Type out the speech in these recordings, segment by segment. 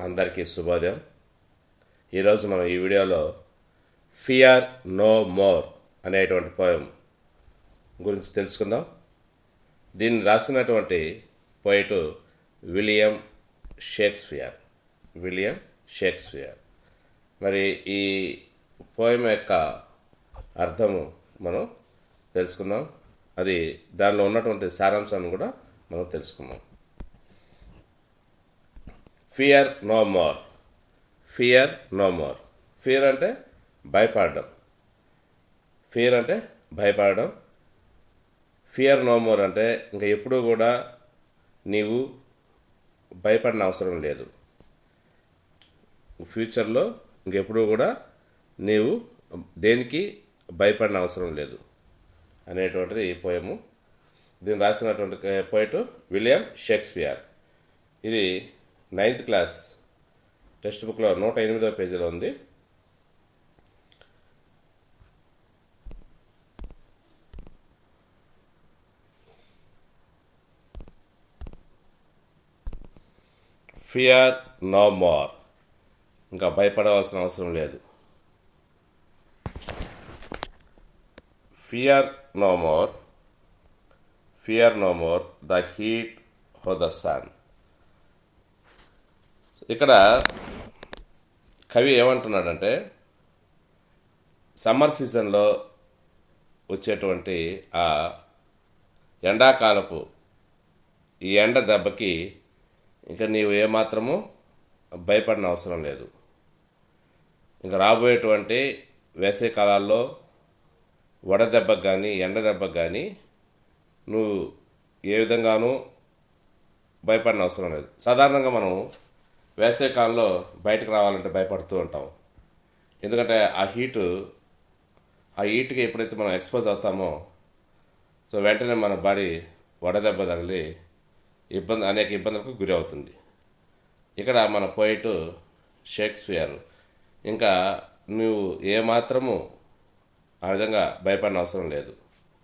అందరికీ శుభోదయం. ఈరోజు మనం ఈ వీడియోలో ఫియర్ నో మోర్ అనేటువంటి పోయం గురించి తెలుసుకుందాం. దీన్ని రాసినటువంటి పోయిటు విలియం షేక్స్పియర్. మరి ఈ పోయం యొక్క అర్థము మనం తెలుసుకుందాం. అది దానిలో ఉన్నటువంటి సారాంశాన్ని కూడా మనం తెలుసుకుందాం. Fear no more. ఫియర్ అంటే భయపడడం. ఫియర్ నో మోర్ అంటే ఇంకా ఎప్పుడూ కూడా నీవు భయపడిన అవసరం లేదు. ఫ్యూచర్లో ఇంకెప్పుడూ కూడా నీవు దేనికి భయపడిన అవసరం లేదు అనేటువంటిది ఈ పోయము. దీన్ని రాసినటువంటి పోయిట్ విలియం షేక్స్పియర్. ఇది 9th క్లాస్ టెక్స్ట్ బుక్లో 108వ పేజీలో ఉంది. ఫియర్ నో మోర్, ఇంకా భయపడవలసిన అవసరం లేదు. Fear no more the heat of the sun. ఇక్కడ కవి ఏమంటున్నాడంటే, సమ్మర్ సీజన్లో వచ్చేటువంటి ఆ ఎండాకాలపు ఈ ఎండ దెబ్బకి ఇంకా నీవు ఏమాత్రము భయపడిన అవసరం లేదు. ఇంకా రాబోయేటువంటి వేసవి కాలాల్లో వడదెబ్బకు కానీ ఎండ దెబ్బకు కానీ నువ్వు ఏ విధంగానూ భయపడిన అవసరం లేదు. సాధారణంగా మనం వేసవి కాలంలో బయటకు రావాలంటే భయపడుతూ ఉంటాం. ఎందుకంటే ఆ హీట్కి ఎప్పుడైతే మనం ఎక్స్పోజ్ అవుతామో సో వెంటనే మన బాడీ వడదెబ్బ తగిలి అనేక ఇబ్బందులకు గురి అవుతుంది. ఇక్కడ మన పోయిట్ షేక్స్పియర్ ఇంకా నువ్వు ఏమాత్రము ఆ విధంగా భయపడిన అవసరం లేదు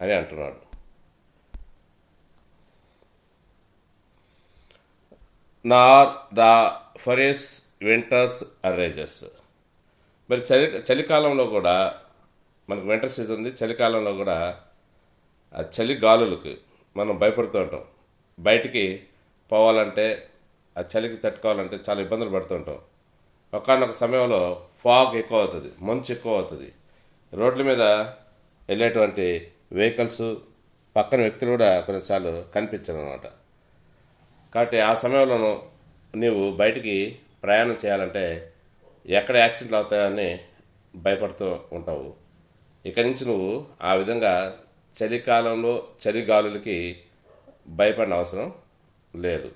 అని అంటున్నాడు. Nor the ఫరెస్ winters arises. మరి చలికాలంలో కూడా మనకు వింటర్ సీజన్ ఉంది. చలికాలంలో కూడా ఆ చలి గాలులకు మనం భయపడుతూ ఉంటాం. బయటికి పోవాలంటే ఆ చలికి తట్టుకోవాలంటే చాలా ఇబ్బందులు పడుతూ ఉంటాం. ఒకానొక సమయంలో ఫాగ్ ఎక్కువ అవుతుంది, మంచు ఎక్కువ అవుతుంది. రోడ్ల మీద వెళ్ళేటువంటి వెహికల్స్ పక్కన వ్యక్తులు కూడా కొన్నిసార్లు కనిపించరు అన్నమాట. కాబట్టి ఆ సమయంలో నీవు బయటికి ప్రయాణం చేయాలంటే ఎక్కడ యాక్సిడెంట్లు అవుతాయని భయపడుతూ ఉంటావు. ఇక్కడి నుంచి నువ్వు ఆ విధంగా చలికాలంలో చలిగాలులకి భయపడిన అవసరం లేదు.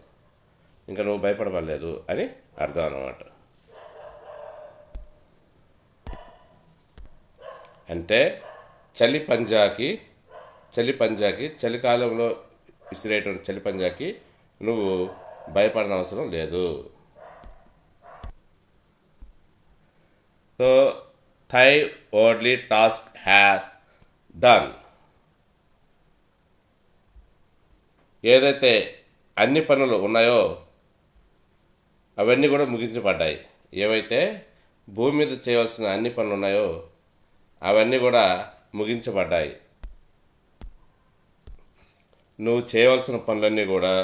ఇంకా నువ్వు భయపడలేదు అని అర్థం అన్నమాట. అంటే చలి పంజాకి చలికాలంలో విసిరేటువంటి చలి పంజాకి నువ్వు భయపడిన అవసరం లేదు. So thy only task has done. ఏదైతే అన్ని పనులు ఉన్నాయో అవన్నీ కూడా ముగించబడ్డాయి. ఏవైతే భూమి మీద చేయవలసిన అన్ని పనులు ఉన్నాయో అవన్నీ కూడా ముగించబడ్డాయి. నువ్వు చేయవలసిన పనులన్నీ కూడా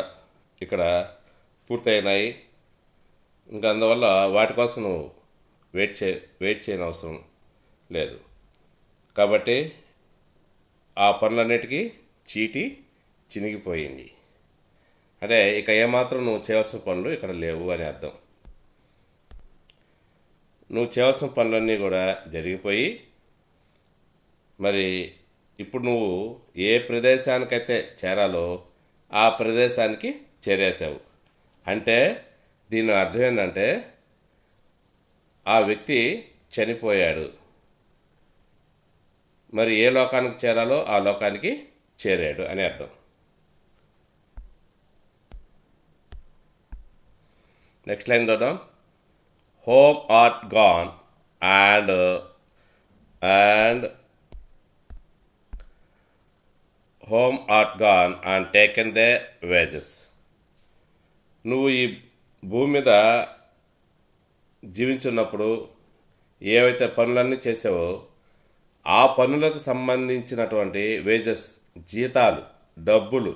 ఇక్కడ పూర్తయినాయి. ఇంకా అందువల్ల వాటి కోసం నువ్వు వెయిట్ చేయని అవసరం లేదు. కాబట్టి ఆ పనులన్నిటికీ చీటీ చినిగిపోయింది. అంటే ఇక ఏమాత్రం నువ్వు చేయవలసిన పనులు ఇక్కడ లేవు అని అర్థం. నువ్వు చేయవలసిన పనులన్నీ కూడా జరిగిపోయి మరి ఇప్పుడు నువ్వు ఏ ప్రదేశానికైతే చేరాలో ఆ ప్రదేశానికి చేరేసావు. అంటే దీని అర్థం ఏంటంటే ఆ వ్యక్తి చనిపోయాడు. మరి ఏ లోకానికి చేరాలో ఆ లోకానికి చేరాడు అని అర్థం. నెక్స్ట్ లైన్ చూద్దాం. Home art gone and home art gone and taken their wages. నువ్వు ఈ భూమి మీద జీవించున్నప్పుడు ఏవైతే పనులన్నీ చేసావో ఆ పనులకు సంబంధించినటువంటి వేజెస్, జీతాలు, డబ్బులు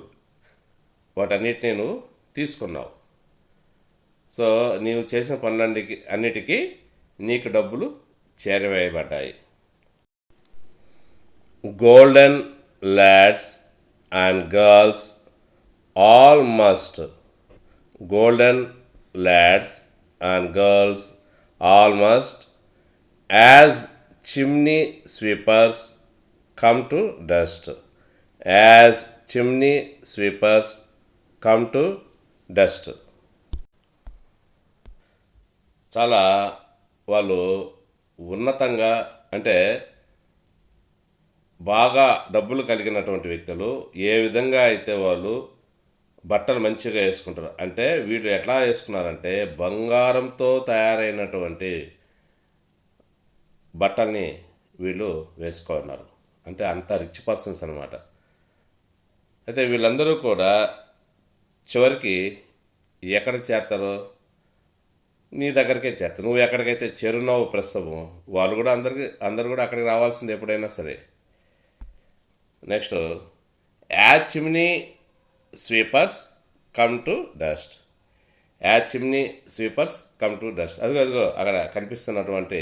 వాటన్నిటిని నువ్వు తీసుకున్నావు. సో నీవు చేసిన అన్నిటికీ నీకు డబ్బులు చేరవేయబడ్డాయి. Golden lads and girls all must, golden lads and girls all must, as chimney sweepers come to dust, as chimney sweepers come to dust. చాలా వాళ్ళు ఉన్నతంగా, అంటే బాగా డబ్బులు కలిగినటువంటి వ్యక్తులు ఏ విధంగా అయితే వాళ్ళు బట్టలు మంచిగా వేసుకుంటారు అంటే, వీళ్ళు ఎట్లా వేసుకున్నారంటే బంగారంతో తయారైనటువంటి బట్టల్ని వీళ్ళు వేసుకున్నారు. అంటే అంత రిచ్ పర్సన్స్ అనమాట. అయితే వీళ్ళందరూ కూడా చివరికి ఎక్కడ చేరతారో నీ దగ్గరికే చేస్తారు. నువ్వు ఎక్కడికైతే చేరున్నావు ప్రస్తుతం, వాళ్ళు కూడా అందరు కూడా అక్కడికి రావాల్సింది ఎప్పుడైనా సరే. Next, as chimney sweepers come to dust, as chimney sweepers come to dust. అదిగో అక్కడ కనిపిస్తున్నటువంటి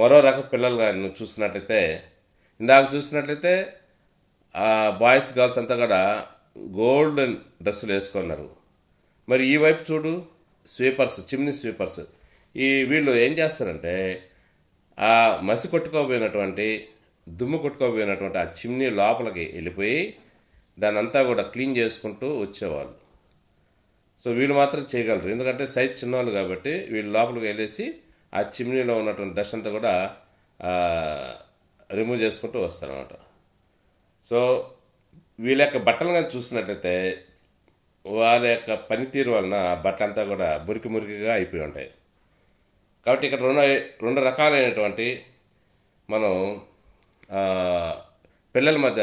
మరో రకం పిల్లలు నువ్వు చూసినట్లయితే, ఇందాక చూసినట్లయితే బాయ్స్ గర్ల్స్ అంతా కూడా గోల్డెన్ డ్రెస్సులు వేసుకున్నారు. మరి ఈ వైపు చూడు, స్వీపర్స్, చిమ్నీ స్వీపర్స్, వీళ్ళు ఏం చేస్తారంటే ఆ మసి కొట్టుకోబోయినటువంటి, దుమ్ము కొట్టుకోబోయినటువంటి ఆ చిమ్నీ లోపలికి వెళ్ళిపోయి దాన్ని అంతా కూడా క్లీన్ చేసుకుంటూ వచ్చేవాళ్ళు. సో వీళ్ళు మాత్రం చేయగలరు, ఎందుకంటే సైజ్ చిన్నవాళ్ళు కాబట్టి వీళ్ళు లోపలికి వెళ్ళేసి ఆ చిమ్నీలో ఉన్నటువంటి డస్ట్ అంతా కూడా రిమూవ్ చేసుకుంటూ వస్తారన్నమాట. సో వీళ్ళ యొక్క బట్టలు కానీ చూసినట్లయితే వాళ్ళ యొక్క పనితీరు వలన ఆ బట్ట అంతా కూడా మురికిగా అయిపోయి ఉంటాయి. కాబట్టి ఇక్కడ రెండు రకాలైనటువంటి మనం పిల్లల మధ్య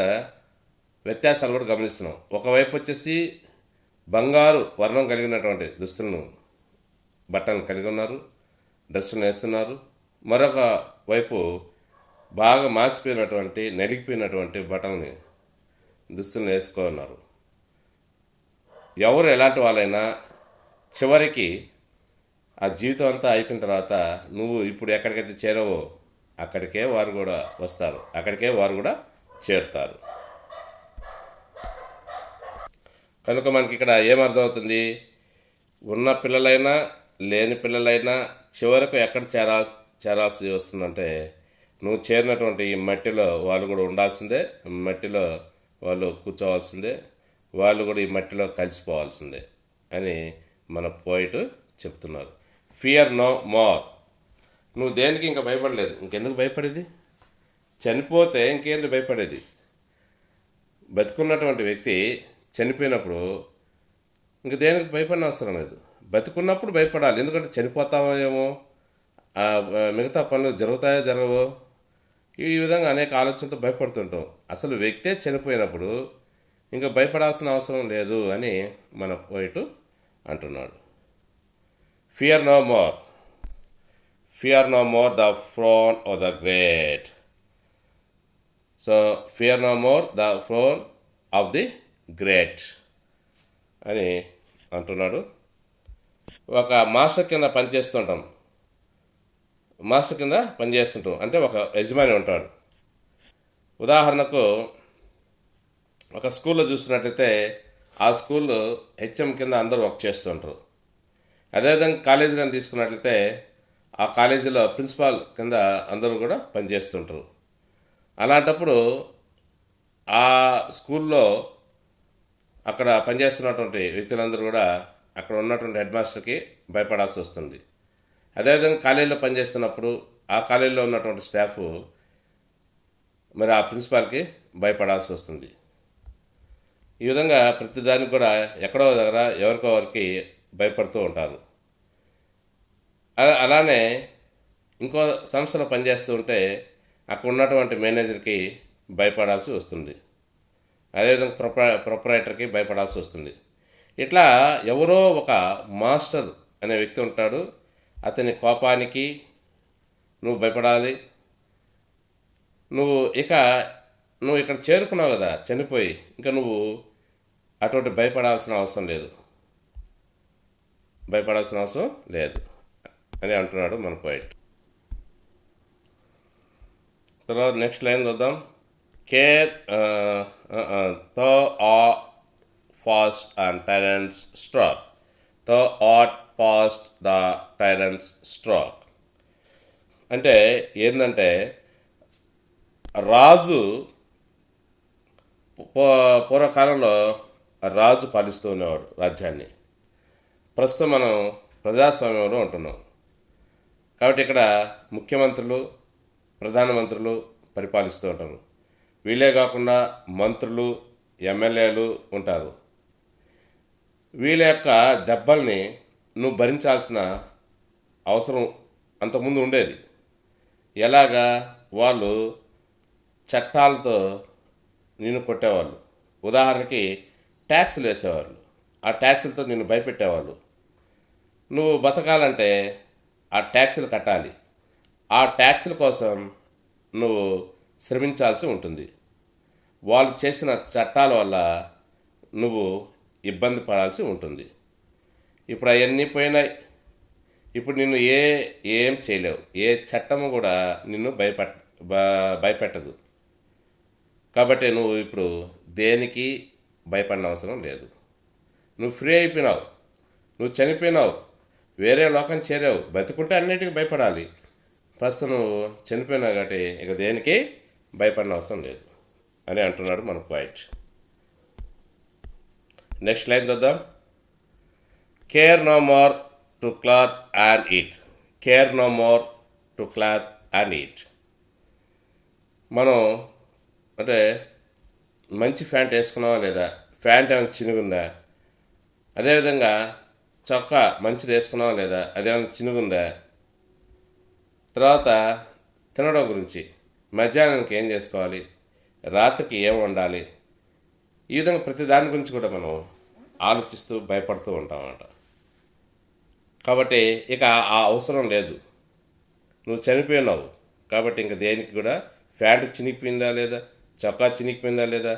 వ్యత్యాసాలు కూడా గమనిస్తున్నాం. ఒకవైపు వచ్చేసి బంగారు వర్ణం కలిగినటువంటి బట్టలను కలిగి ఉన్నారు, డ్రెస్సులను వేస్తున్నారు. మరొక వైపు బాగా మాసిపోయినటువంటి, నలిగిపోయినటువంటి బట్టలని, దుస్తులను వేసుకున్నారు. ఎవరు ఎలాంటి వాళ్ళైనా చివరికి ఆ జీవితం అంతా అయిపోయిన తర్వాత నువ్వు ఇప్పుడు ఎక్కడికైతే చేరవో అక్కడికే వారు కూడా వస్తారు, అక్కడికే వారు కూడా చేరుతారు. కనుక మనకి ఇక్కడ ఏమర్థమవుతుంది, ఉన్న పిల్లలైనా లేని పిల్లలైనా చివరకు ఎక్కడ చేరాల్సి వస్తుందంటే, నువ్వు చేరినటువంటి ఈ మట్టిలో వాళ్ళు కూడా ఉండాల్సిందే, మట్టిలో వాళ్ళు కూర్చోవాల్సిందే, వాళ్ళు కూడా ఈ మట్టిలో కలిసిపోవాల్సిందే అని మన పోయిట్ చెప్తున్నారు. Fear no more. నువ్వు దేనికి ఇంకా భయపడలేదు, ఇంకెందుకు భయపడేది? చనిపోతే ఇంకేందుకు భయపడేది? బతుకున్నటువంటి వ్యక్తి చనిపోయినప్పుడు ఇంక దేనికి భయపడిన అవసరం లేదు. బతుకున్నప్పుడు భయపడాలి, ఎందుకంటే చనిపోతామేమో, మిగతా పనులు జరుగుతాయో జరగవో, ఈ విధంగా అనేక ఆలోచనలతో భయపడుతుంటాం. అసలు వ్యక్తే చనిపోయినప్పుడు ఇంకా భయపడాల్సిన అవసరం లేదు అని మన పోయిట్ అంటున్నాడు. Fear no more, fear no more the frown of the great. So fear no more the frown of the great అని అంటున్నాడు. ఒక మాస్టర్ కింద పనిచేస్తుంటాం, అంటే ఒక యజమాని ఉంటాడు. ఉదాహరణకు ఒక స్కూల్లో చూసినట్టయితే ఆ స్కూల్లో హెచ్ఎం కింద అందరూ వర్క్ చేస్తుంటారు. అదేవిధంగా కాలేజీ కానీ తీసుకున్నట్లయితే ఆ కాలేజీలో ప్రిన్సిపాల్ కింద అందరూ కూడా పనిచేస్తుంటారు. అలాంటప్పుడు ఆ స్కూల్లో అక్కడ పనిచేస్తున్నటువంటి వ్యక్తులందరూ కూడా అక్కడ ఉన్నటువంటి హెడ్ మాస్టర్కి భయపడాల్సి వస్తుంది. అదేవిధంగా కాలేజీలో పనిచేస్తున్నప్పుడు ఆ కాలేజీలో ఉన్నటువంటి స్టాఫ్ మరి ఆ ప్రిన్సిపాల్కి భయపడాల్సి వస్తుంది. ఈ విధంగా ప్రతిదానికి కూడా ఎక్కడో దగ్గర ఎవరికో వారికి భయపడుతూ ఉంటారు. అలానే ఇంకో సంస్థలో పనిచేస్తూ ఉంటే అక్కడ ఉన్నటువంటి మేనేజర్కి భయపడాల్సి వస్తుంది, అదేవిధంగా ప్రొపరైటర్కి భయపడాల్సి వస్తుంది. ఇట్లా ఎవరో ఒక మాస్టర్ అనే వ్యక్తి ఉంటాడు, అతని కోపానికి నువ్వు భయపడాలి. నువ్వు ఇక నువ్వు ఇక్కడ చేరుకున్నావు కదా చనిపోయి, ఇంకా నువ్వు అటువంటి భయపడాల్సిన అవసరం లేదు, భయపడాల్సిన అవసరం లేదు అని అంటున్నాడు మన పోయిట్. తర్వాత నెక్స్ట్ లైన్ చూద్దాం. కేర్ తో ఆర్ ఫాస్ట్ అండ్ పేరెంట్స్ స్ట్రాక్, తో ఆట్ ఫాస్ట్ ద పేరెంట్స్ స్ట్రాక్. అంటే ఏంటంటే రాజు పూర్వకాలంలో రాజు పాలిస్తూ ఉండేవాడు రాజ్యాన్ని. ప్రస్తుతం మనం ప్రజాస్వామ్యంలో ఉంటున్నాం కాబట్టి ఇక్కడ ముఖ్యమంత్రులు, ప్రధానమంత్రులు పరిపాలిస్తూ ఉంటారు. వీళ్ళే కాకుండా మంత్రులు, ఎమ్మెల్యేలు ఉంటారు. వీళ్ళ యొక్క దెబ్బల్ని నువ్వు భరించాల్సిన అవసరం అంతకుముందు ఉండేది. ఎలాగా? వాళ్ళు చట్టాలతో నిన్ను కొట్టేవాళ్ళు. ఉదాహరణకి ట్యాక్సులు వేసేవాళ్ళు, ఆ ట్యాక్సులతో నిన్ను భయపెట్టేవాళ్ళు. నువ్వు బతకాలంటే ఆ ట్యాక్సులు కట్టాలి, ఆ ట్యాక్సుల కోసం నువ్వు శ్రమించాల్సి ఉంటుంది. వాళ్ళు చేసిన చట్టాల వల్ల నువ్వు ఇబ్బంది పడాల్సి ఉంటుంది. ఇప్పుడు అవన్నీ పోయినాయి. ఇప్పుడు నిన్ను ఏం చేయలేవు. ఏ చట్టము కూడా నిన్ను భయపెట్టదు. కాబట్టి నువ్వు ఇప్పుడు దేనికి భయపడిన అవసరం లేదు. నువ్వు ఫ్రీ అయిపోయినావు, నువ్వు చనిపోయినావు, వేరే లోకం చేరావు. బతుకుంటే అన్నిటికీ భయపడాలి. ప్రస్తుతం నువ్వు చనిపోయినావు కాబట్టి ఇక దేనికి భయపడిన అవసరం లేదు అని అంటున్నాడు మన పోయిట్. నెక్స్ట్ లైన్ చూద్దాం. Care no more to clothe and eat, care no more to clothe and eat. మనం అంటే మంచి ప్యాంట్ వేసుకున్నావా లేదా, ప్యాంట్ ఏమైనా చినుగుందా, అదేవిధంగా చొక్కా మంచిది వేసుకున్నావా లేదా, అదేమైనా చినుగుందా. తర్వాత తినడం గురించి, మధ్యాహ్నానికి ఏం చేసుకోవాలి, రాత్రికి ఏం వండాలి, ఈ విధంగా ప్రతి దాని గురించి కూడా మనం ఆలోచిస్తూ భయపడుతూ ఉంటామన్నమాట. కాబట్టి ఇక ఆ అవసరం లేదు. నువ్వు చనిపోయినావు కాబట్టి ఇంక దేనికి కూడా ప్యాంటు చినిగిపోయిందా లేదా, చొక్కా చినిగిపోయిందా లేదా,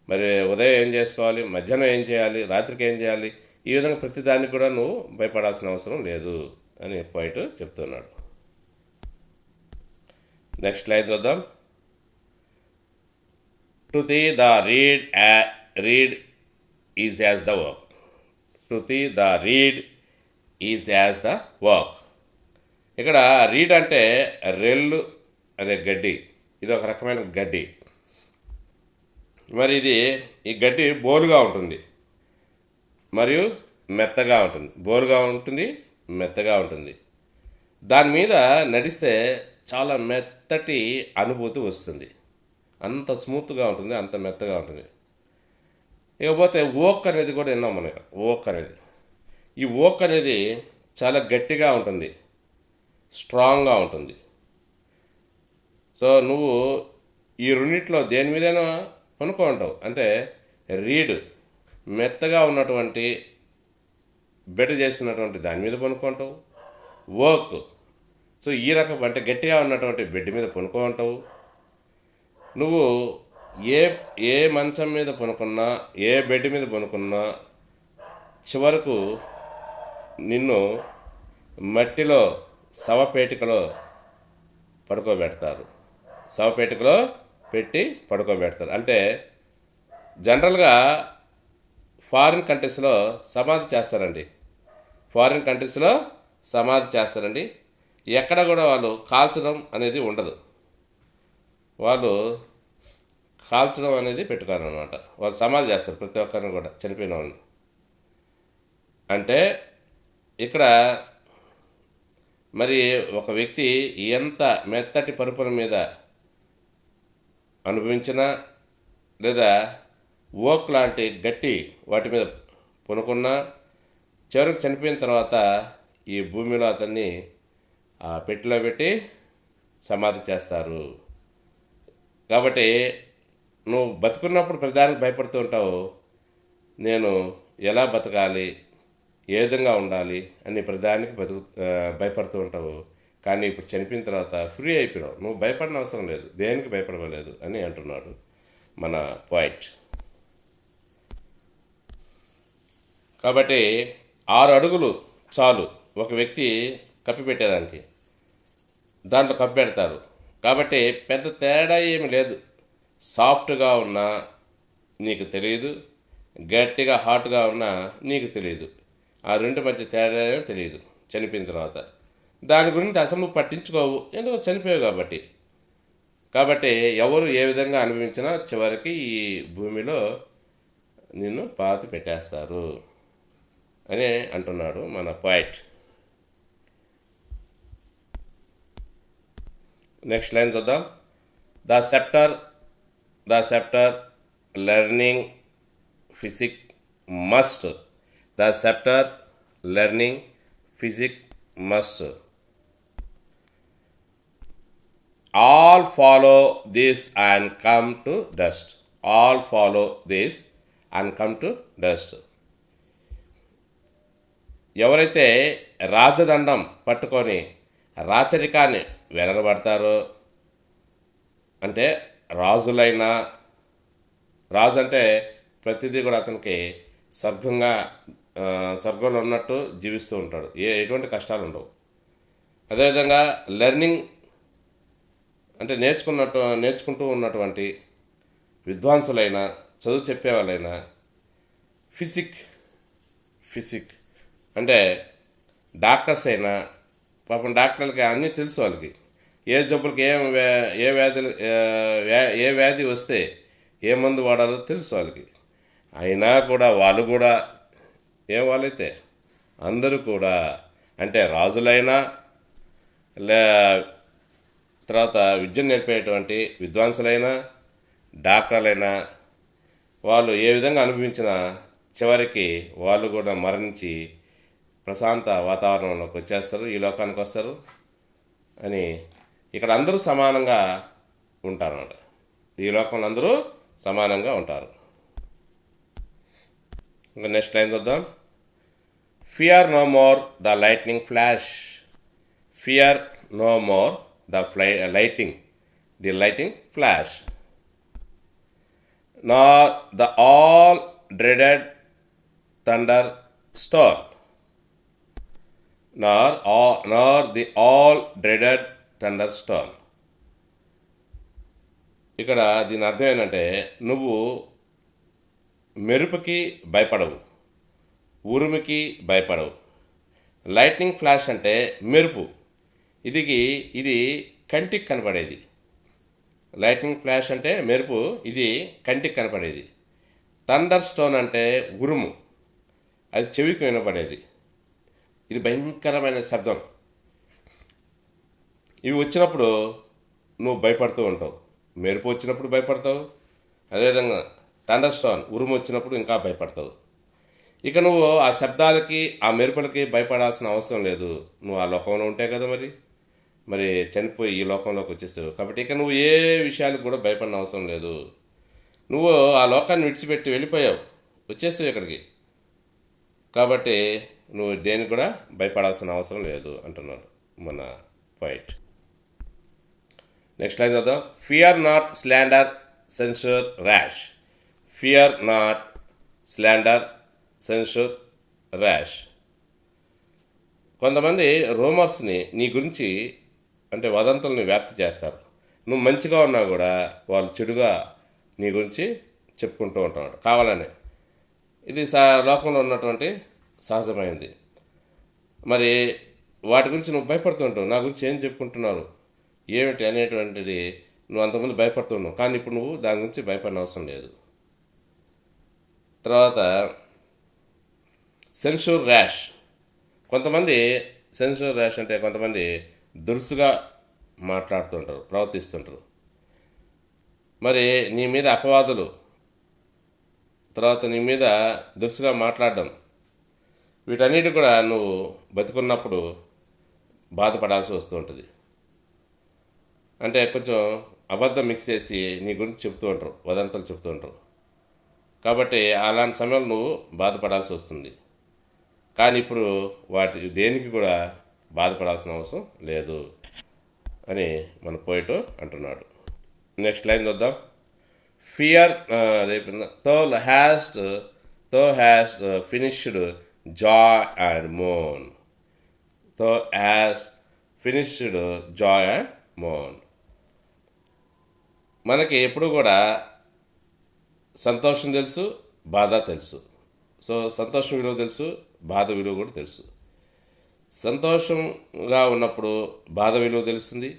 మరి ఉదయం ఏం చేసుకోవాలి, మధ్యాహ్నం ఏం చేయాలి, రాత్రికి ఏం చేయాలి, ఈ విధంగా ప్రతి దానికి కూడా నువ్వు భయపడాల్సిన అవసరం లేదు అని పోయిట్ చెప్తున్నాడు. నెక్స్ట్ లైన్ చూద్దాం. To the the read is as the work, to the the read is as the work. ఇక్కడ రీడ్ అంటే రెల్లు అనే గడ్డి, ఇది ఒక రకమైన గడ్డి. మరి ఈ గడ్డి బోరుగా ఉంటుంది మరియు మెత్తగా ఉంటుంది, బోరుగా ఉంటుంది, మెత్తగా ఉంటుంది. దాని మీద నడిస్తే చాలా మెత్తటి అనుభూతి వస్తుంది, అంత స్మూత్గా ఉంటుంది, అంత మెత్తగా ఉంటుంది. ఇకపోతే ఓక్ అనేది కూడా విన్నాం మనం. ఓక్ అనేది, ఈ ఓక్ అనేది చాలా గట్టిగా ఉంటుంది, స్ట్రాంగ్గా ఉంటుంది. సో నువ్వు ఈ రెండిట్లో దేని మీదైనా పనుకో ఉంటావు. అంటే రీడ్ మెత్తగా ఉన్నటువంటి బెడ్ చేసినటువంటి దాని మీద పనుకుంటావు. వర్క్ సో ఈ రకం అంటే గట్టిగా ఉన్నటువంటి బెడ్ మీద పనుకో ఉంటావు. నువ్వు ఏ మంచం మీద పనుకున్నా, ఏ బెడ్ మీద పనుకున్నా చివరకు నిన్ను మట్టిలో శవపేటికలో పడుకోబెడతారు, శవపేటికలో పెట్టి పడుకోబెడతారు. అంటే జనరల్గా ఫారిన్ కంట్రీస్లో సమాధి చేస్తారండి, ఫారిన్ కంట్రీస్లో సమాధి చేస్తారండి. ఎక్కడ కూడా వాళ్ళు కాల్చడం అనేది ఉండదు, వాళ్ళు కాల్చడం అనేది పెట్టుకోరు అనమాట. వాళ్ళు సమాధి చేస్తారు ప్రతి ఒక్కరిని కూడా, చనిపోయిన వాళ్ళని. అంటే ఇక్కడ మరి ఒక వ్యక్తి ఎంత మెత్తటి పరుపుల మీద అనుభవించినా లేదా ఓక్ లాంటి గట్టి వాటి మీద పనుకున్నా చివరికి చనిపోయిన తర్వాత ఈ భూమిలో అతన్ని ఆ పెట్టెలో పెట్టి సమాధి చేస్తారు. కాబట్టి నువ్వు బతుకున్నప్పుడు ప్రధానికి భయపడుతూ ఉంటావు, నేను ఎలా బతకాలి, ఏ విధంగా ఉండాలి అని ప్రధానికి భయపడుతూ ఉంటావు. కానీ ఇప్పుడు చనిపోయిన తర్వాత ఫ్రీ అయిపోయావు, నువ్వు భయపడిన అవసరం లేదు, దేనికి భయపడలేదు అని అంటున్నాడు మన పాయింట్. కాబట్టి 6 అడుగులు చాలు ఒక వ్యక్తి కప్పిపెట్టేదానికి, దాంట్లో కప్పిపెడతారు. కాబట్టి పెద్ద తేడా ఏమి లేదు. సాఫ్ట్గా ఉన్నా నీకు తెలియదు, గట్టిగా హాట్గా ఉన్నా నీకు తెలియదు. ఆ రెండు మధ్య తేడా తెలియదు చనిపోయిన తర్వాత. దాని గురించి అసలు నువ్వు పట్టించుకోవు, ఎందుకు చనిపోయావు కాబట్టి. కాబట్టి ఎవరు ఏ విధంగా అనుభవించినా చివరికి ఈ భూమిలో నిన్ను పాతి పెట్టేస్తారు అని అంటున్నాడు మన పాయింట్. నెక్స్ట్ లైన్ చూద్దాం. The సెప్టర్ learning physique must. The సెప్టర్ learning physique must. All follow this and come to dust. All follow this and come to dust. ఎవరైతే రాజదండం పట్టుకొని రాచరికాన్ని వెలగబడతారో, అంటే రాజులైనా, రాజు అంటే ప్రతిదీ కూడా అతనికి స్వర్గంలో ఉన్నట్టు జీవిస్తూ ఉంటాడు, ఎటువంటి కష్టాలు ఉండవు. అదేవిధంగా లెర్నింగ్ అంటే నేర్చుకుంటూ ఉన్నటువంటి విద్వాంసులైనా, చదువు చెప్పేవాళ్ళైనా, ఫిజిక్ అంటే డాక్టర్స్ అయినా, పాపం డాక్టర్లకి అన్నీ తెలుసు, వాళ్ళకి ఏ జబ్బులకి ఏ వ్యాధి వస్తే ఏ మందు వాడాలో తెలుసు వాళ్ళకి. అయినా కూడా వాళ్ళు కూడా వాళ్ళైతే అందరూ కూడా, అంటే రాజులైనా తర్వాత విద్యను నేర్పేటువంటి విద్వాంసులైనా, డాక్టర్లైనా, వాళ్ళు ఏ విధంగా అనుభవించినా చివరికి వాళ్ళు కూడా మరణించి ప్రశాంత వాతావరణంలోకి వచ్చేస్తారు, ఈ లోకానికి వస్తారు అని. ఇక్కడ అందరూ సమానంగా ఉంటారు అన్నమాట. ఈ లోకంలో అందరూ సమానంగా ఉంటారు. ఇంకా నెక్స్ట్ లైన్ చూద్దాం. Fear no more the lightning flash. Fear no more the lighting flash, nor the all dreaded thunder storm, nor the all dreaded thunder storm. ఇక్కడ దీని అర్థం ఏంటంటే, నువ్వు మెరుపుకి భయపడవు, ఉరుముకి భయపడవు. లైట్నింగ్ ఫ్లాష్ అంటే మెరుపు, ఇది కంటికి కనపడేది. లైట్నింగ్ ఫ్లాష్ అంటే మెరుపు, ఇది కంటికి కనపడేది. థండర్ స్టోన్ అంటే ఉరుము, అది చెవికి వినపడేది. ఇది భయంకరమైన శబ్దం. ఇవి వచ్చినప్పుడు నువ్వు భయపడుతూ ఉంటావు. మెరుపు వచ్చినప్పుడు భయపడతావు, అదేవిధంగా థండర్ స్టోన్ ఉరుము వచ్చినప్పుడు ఇంకా భయపడతావు. ఇక నువ్వు ఆ శబ్దాలకి, ఆ మెరుపులకి భయపడాల్సిన అవసరం లేదు. నువ్వు ఆ లోకంలో ఉంటే కదా మరి చనిపోయి ఈ లోకంలోకి వచ్చేసావు. కాబట్టి ఇక నువ్వు ఏ విషయాలకు కూడా భయపడిన అవసరం లేదు. నువ్వు ఆ లోకాన్ని విడిచిపెట్టి వెళ్ళిపోయావు, వచ్చేసావు ఇక్కడికి. కాబట్టి నువ్వు దేనికి కూడా భయపడాల్సిన అవసరం లేదు అంటున్నాడు మన పాయింట్. నెక్స్ట్ లైన్ చూద్దాం. Fear not slander sensor rash. Fear not slander sensor rash. కొంతమంది రూమర్స్ని నీ గురించి, అంటే వదంతుల్ని వ్యాప్తి చేస్తారు. నువ్వు మంచిగా ఉన్నా కూడా వాళ్ళు చెడుగా నీ గురించి చెప్పుకుంటూ ఉంటాడు కావాలని. ఇది లోకంలో ఉన్నటువంటి సహజమైనది. మరి వాటి గురించి నువ్వు భయపడుతుంటావు. నా గురించి ఏం చెప్పుకుంటున్నారు ఏమిటి అనేటువంటిది నువ్వు అంతకుముందు భయపడుతున్నావు, కానీ ఇప్పుడు నువ్వు దాని గురించి భయపడిన అవసరం లేదు. తర్వాత సెన్సూర్ ర్యాష్. సెన్సూర్ ర్యాష్ అంటే కొంతమంది దురుసుగా మాట్లాడుతుంటారు, ప్రవర్తిస్తుంటారు. మరి నీ మీద అపవాదులు, తర్వాత నీ మీద దురుసుగా మాట్లాడడం, వీటన్నిటి కూడా నువ్వు బతికున్నప్పుడు బాధపడాల్సి వస్తూ ఉంటుంది. అంటే కొంచెం అబద్ధం మిక్స్ చేసి నీ గురించి చెప్తూ ఉంటారు, వదంతులు చెప్తూ ఉంటారు. కాబట్టి అలాంటి సమయంలో నువ్వు బాధపడాల్సి వస్తుంది. కానీ ఇప్పుడు వాటి దేనికి కూడా బాధపడాల్సిన అవసరం లేదు అని మన పోయిట్ అంటున్నాడు. నెక్స్ట్ లైన్ చూద్దాం. ఫియర్ తో హ్యాస్ ఫినిష్డ్ జాయ్ అండ్ మోన్. తో హ్యాస్ ఫినిష్డ్ జాయ్ అండ్ మోన్. మనకి ఎప్పుడు కూడా సంతోషం తెలుసు, బాధ తెలుసు. సో సంతోషం విలువ తెలుసు, బాధ విలువ కూడా తెలుసు. సంతోషంగా ఉన్నప్పుడు బాధ విలువ తెలుస్తుంది,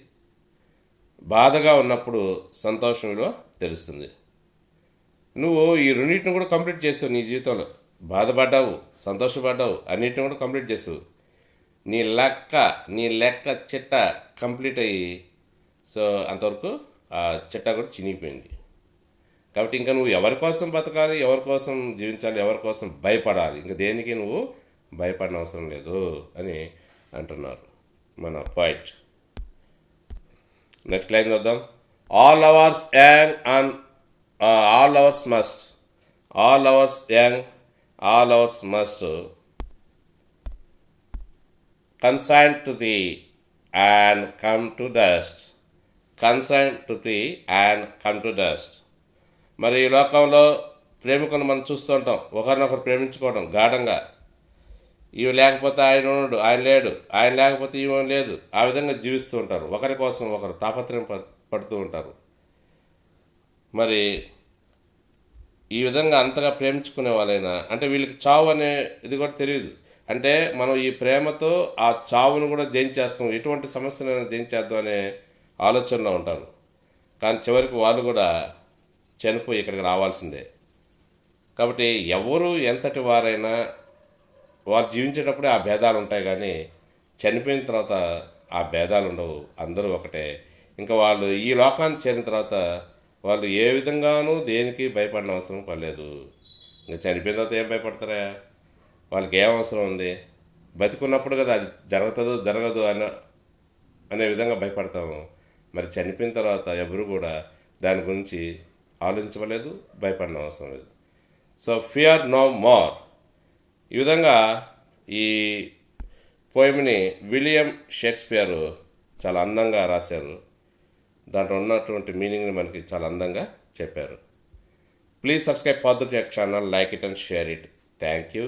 బాధగా ఉన్నప్పుడు సంతోషం విలువ తెలుస్తుంది. నువ్వు ఈ రెండింటిని కూడా కంప్లీట్ చేసావు నీ జీవితంలో. బాధపడ్డావు, సంతోషపడ్డావు, అన్నిటిని కూడా కంప్లీట్ చేసావు. నీ లెక్క చిట్ట కంప్లీట్ అయ్యి సో అంతవరకు ఆ చిట్ట కూడా చినిగిపోయింది. కాబట్టి ఇంకా నువ్వు ఎవరి కోసం బతకాలి, ఎవరి కోసం జీవించాలి, ఎవరి కోసం భయపడాలి, ఇంకా దేనికి నువ్వు భయపడిన అవసరం లేదు అని అంటున్నారు మన పాయింట్. నెక్స్ట్ లైన్ చూద్దాం. All hours young and all hours must consign to the and come to dust. మరి ఈ లోకంలో ప్రేమికులను మనం చూస్తూ ఉంటాం. ఒకరినొకరు ప్రేమించుకోవడం గాఢంగా. ఈమె లేకపోతే ఆయన ఉన్నాడు, ఆయన లేడు, ఆయన లేకపోతే ఈమె లేదు, ఆ విధంగా జీవిస్తూ ఉంటారు. ఒకరి కోసం ఒకరు తాపత్రయం పడుతూ ఉంటారు. మరి ఈ విధంగా అంతగా ప్రేమించుకునే వాళ్ళైనా అంటే వీళ్ళకి చావు అనే ఇది కూడా తెలియదు. అంటే మనం ఈ ప్రేమతో ఆ చావును కూడా జయించేస్తాం, ఎటువంటి సమస్యలైనా జయించేద్దాం అనే ఆలోచనలో ఉంటారు. కానీ చివరికి వాళ్ళు కూడా చనిపోయి ఇక్కడికి రావాల్సిందే. కాబట్టి ఎవరు ఎంతటి వారైనా వారు జీవించేటప్పుడే ఆ భేదాలు ఉంటాయి, కానీ చనిపోయిన తర్వాత ఆ భేదాలు ఉండవు. అందరూ ఒకటే. ఇంకా వాళ్ళు ఈ లోకాన్ని చేరిన తర్వాత వాళ్ళు ఏ విధంగానూ దేనికి భయపడిన అవసరం పడలేదు. ఇంకా చనిపోయిన తర్వాత ఏం భయపడతారా? వాళ్ళకి ఏం అవసరం ఉంది? బతికున్నప్పుడు కదా అది జరగదు అనే విధంగా భయపడతాము. మరి చనిపోయిన తర్వాత ఎవరు కూడా దాని గురించి ఆలోచించలేదు, భయపడిన అవసరం లేదు. So fear no more. ఈ విధంగా ఈ పోయమ్ని విలియం షేక్స్పియర్ చాలా అందంగా రాశారు. దాంట్లో ఉన్నటువంటి మీనింగ్ని మనకి చాలా అందంగా చెప్పారు. ప్లీజ్ సబ్స్క్రైబ్ పాదుర్జాక్ channel, like it and share it. Thank you.